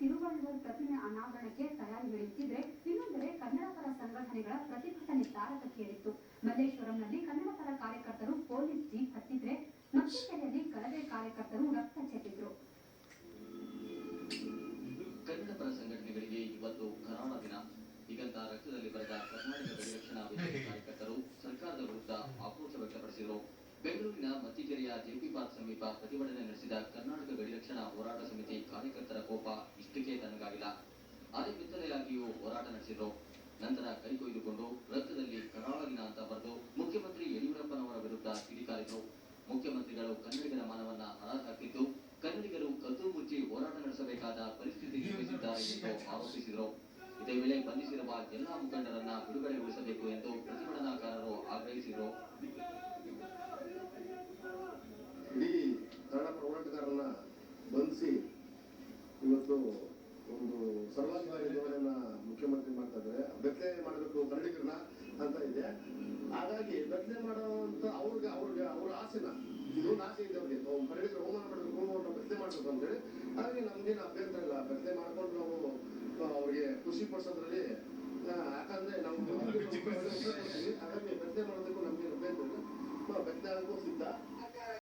ತಿರುವಳ್ಳುವರ್ ಪ್ರತಿಮೆ ಅನಾವರಣಕ್ಕೆ ತಯಾರಿ ನಡೆಯುತ್ತಿದ್ರೆ, ಇನ್ನೊಂದೆಡೆ ಕನ್ನಡ ಪರ ಸಂಘಟನೆಗಳ ಪ್ರತಿಭಟನೆ ತಾರಕಕ್ಕೇರಿತ್ತು. ಮಲ್ಲೇಶ್ವರಂನಲ್ಲಿ ಕನ್ನಡ ಪರ ಕಾರ್ಯಕರ್ತರು ಪೊಲೀಸ್ ಜೀಪ್ ಹತ್ತಿದ್ರೆ, ಮತ್ತಿಕೆರೆಯಲ್ಲಿ ಕರವೇ ಕಾರ್ಯಕರ್ತರು ರಕ್ತ ಚೆಲ್ಲಿದ್ರು. ಕನ್ನಡ ಪರ ಸಂಘಟನೆಗಳಿಗೆ ಇವತ್ತು ಕರಾಳ ದಿನ. ಹೀಗಂತ ರಕ್ತದಲ್ಲಿ ಬರೆದ ಕರ್ನಾಟಕ ಗಡಿ ರಕ್ಷಣಾ ವೇದಿಕೆ ಕಾರ್ಯಕರ್ತರು ಸರ್ಕಾರದ ವಿರುದ್ಧ ಆಕ್ರೋಶ ವ್ಯಕ್ತಪಡಿಸಿದರು. ಬೆಂಗಳೂರಿನ ಮತ್ತಿಕೆರೆಯ ಜೆಪಿ ಪಾರ್ಕ್ ಸಮೀಪ ಪ್ರತಿಭಟನೆ ನಡೆಸಿದ ಕರ್ನಾಟಕ ಗಡಿ ರಕ್ಷಣಾ ಹೋರಾಟ ಸಮಿತಿ ಕಾರ್ಯಕರ್ತರ ಕೋಪ ಇಷ್ಟಕ್ಕೆ ತಣ್ಣಗಾಗಿಲ್ಲ. ಅರೆ ಬಿತ್ತನೆಯಾಗಿಯೂ ಹೋರಾಟ ನಡೆಸಿದ್ರು. ನಂತರ ಕೈಕೊಯ್ದುಕೊಂಡು ರಕ್ತದಲ್ಲಿ ಕರಾಳ ದಿನ ಅಂತ ಬರೆದು ಮುಖ್ಯಮಂತ್ರಿ ಯಡಿಯೂರಪ್ಪನವರ ವಿರುದ್ಧ ಕಿಡಿಕಾರಿದ್ರು. ಮುಖ್ಯಮಂತ್ರಿಗಳು ಕನ್ನಡಿಗರ ಮಾನವನ್ನ ಹರಾಜಾಕಿದ್ದು, ಕನ್ನಡಿಗರು ಕದ್ದು ಮುಚ್ಚಿ ಹೋರಾಟ ನಡೆಸಬೇಕಾದ ಪರಿಸ್ಥಿತಿ ನಿರ್ಮಿಸಿದ್ದಾರೆ ಎಂದು ಆರೋಪಿಸಿದರು. ಇದೇ ವೇಳೆ ಬಂಧಿಸಿರುವ ಎಲ್ಲಾ ಮುಖಂಡರನ್ನ ಬಿಡುಗಡೆಗೊಳಿಸಬೇಕು ಎಂದು ಪ್ರತಿಭಟನಾಕಾರರು ಆಗ್ರಹಿಸಿದರು. ಇಡೀ ಕನ್ನಡ ಹೋರಾಟಗಾರರನ್ನ ಬಂಧಿಸಿ ಇವತ್ತು ಒಂದು ಸರ್ವಾಧಿಕಾರಿ ಧೋರಣೆಯನ್ನ ಮುಖ್ಯಮಂತ್ರಿ ಮಾಡ್ತಾ ಇದ್ದಾರೆ. ಬೆತ್ತಲೆ ಮಾಡಬೇಕು ಕನ್ನಡಿಗರನ್ನ ಅಂತ ಇದೆ. ಹಾಗಾಗಿ ಬೆತ್ತಲೆ ಮಾಡುವಂತ ಅವ್ರ ಆಸೆನ ಇದೊಂದು ಆಸೆ ಇದೆ ಅವ್ರಿಗೆ, ಕನ್ನಡಿಗರು ಅವಮಾನ ಮಾಡಬೇಕು, ಅವ್ರನ್ನ ಬೆತ್ತಲೆ ಮಾಡಬೇಕು ಅಂತ ಹೇಳಿ. ಹಾಗಾಗಿ ನಮ್ಗೇನು ಅಭ್ಯಂತರ ಇಲ್ಲ, ಬೆತ್ತಲೆ ಮಾಡ್ಕೊಂಡು ನಾವು ಅವ್ರಿಗೆ ಖುಷಿ ಪಡಿಸೋದ್ರಲ್ಲಿ. ಯಾಕಂದ್ರೆ ನಾವು ಹಾಗಾಗಿ ಬೆತ್ತಲೆ ಮಾಡೋದಕ್ಕೂ ನಮ್ಗೆ ಅಭ್ಯಂತರ ಇಲ್ಲ, ಬೆತ್ತಲೆ ಆಗಕ್ಕೂ ಸಿದ್ಧ.